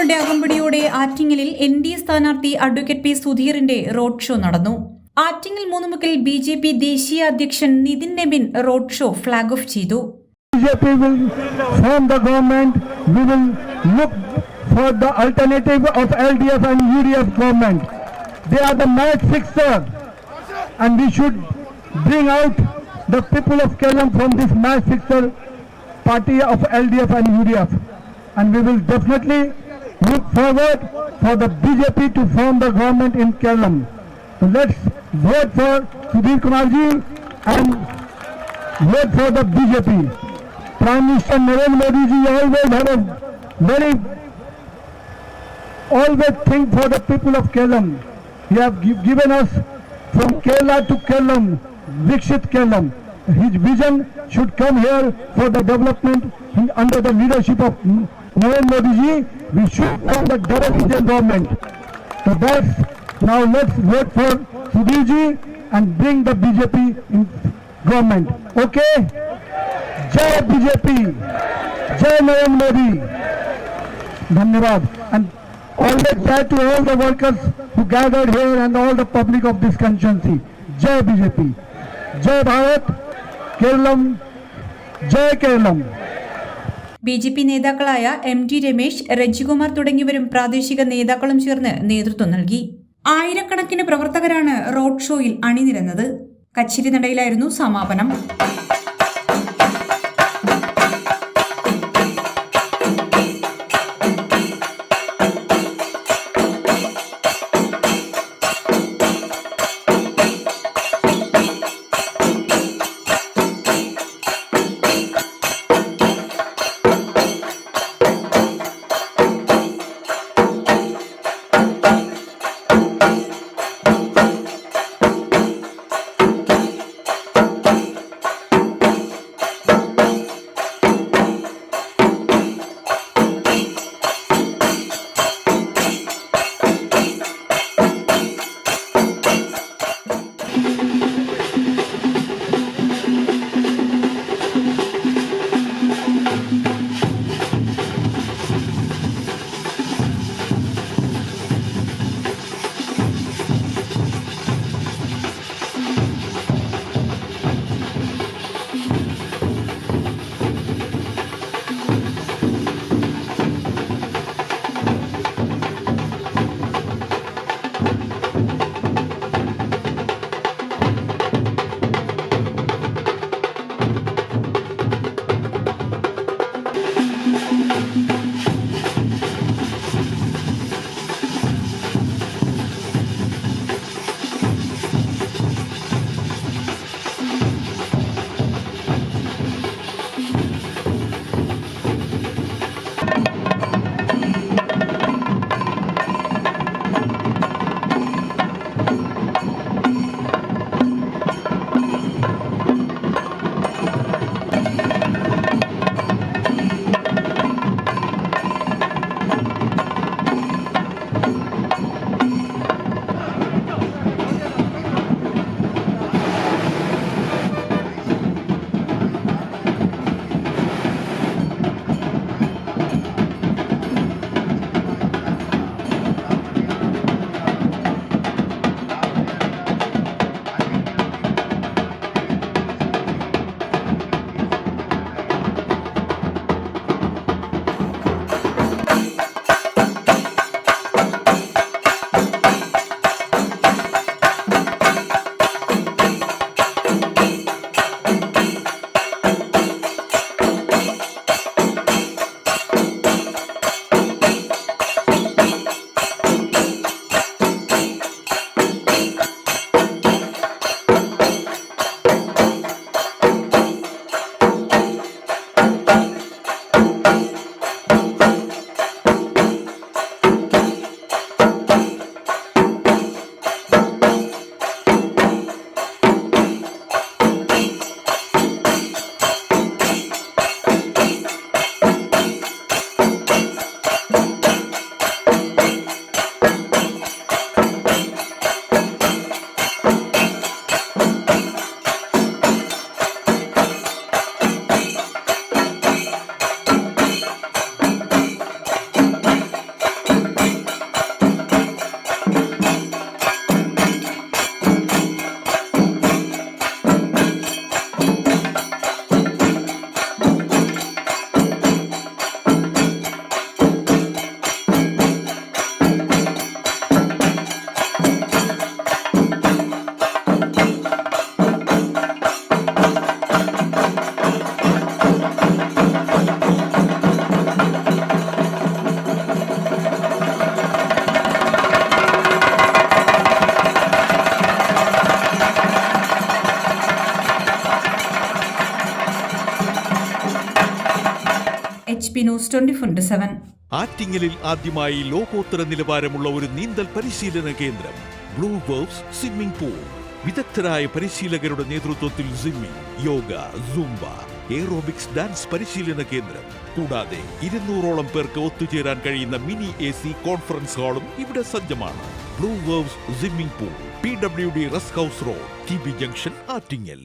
നേതാക്കളുടെ അകമ്പടിയോടെ ആറ്റിങ്ങലിൽ NDA സ്ഥാനാർത്ഥി അഡ്വക്കേറ്റ് പി സുധീറിന്റെ റോഡ് ഷോ നടന്നു. ആറ്റിങ്ങൽ മൂന്നുമുക്കിൽ BJP ദേശീയ അധ്യക്ഷൻ Nitin Nabin road show flag off ചെയ്തു. BJP will form the government. We will look for the alternative of LDF and UDF government. They are the match fixer, and we should bring out the people of Kerala from this match fixer party of LDF and UDF. And we will definitely look forward for the BJP to form the government in Kerala. So let's vote for Sudhir Kumarji and vote for the BJP. Prime Minister Narendra Modi ji always think for the people of Kerala. He have given us from Kerala to Kerala, Viksit Kerala. His vision should come here for the development under the leadership of Narendra Modi ji. We should form the double Indian government. So that's, now let's vote for Sudhir ji and bring the BJP in government. Okay? Jai BJP, Jai Narendra Modi. Dhanyavad. And always try to all the workers who gathered here and all the public of this constituency. Jai BJP, Jai Bharat, Kerala, Jai Kerala. BJP നേതാക്കളായ MD Ramesh, Rajikumar തുടങ്ങിയവരും പ്രാദേശിക നേതാക്കളും ചേർന്ന് നേതൃത്വം നൽകി. ആയിരക്കണക്കിന് പ്രവർത്തകരാണ് road ഷോയിൽ അണിനിരന്നത്. കച്ചിരി നടയിലായിരുന്നു സമാപനം. HP news 24/7. ആറ്റിങ്ങലിൽ ആദ്യമായി ലോകോത്തര നിലവാരമുള്ള ഒരു നീന്തൽ പരിശീലന കേന്ദ്രം ബ്ലൂ വേവ്സ് സ്വിമ്മിംഗ് പൂൾ. വിദഗ്ധരായ പരിശീലകരുടെ നേതൃത്വത്തിൽ swimming, yoga, Zumba, aerobics, dance പരിശീലന കേന്ദ്രം. കൂടാതെ 200ഓളം പേർക്ക് ഒത്തുചേരാൻ കഴിയുന്ന മിനി AC കോൺഫറൻസ് ഹാളും ഇവിടെ സജ്ജമാണ്. Blue waves swimming pool, PWD rest house road, TB junction, Attingal.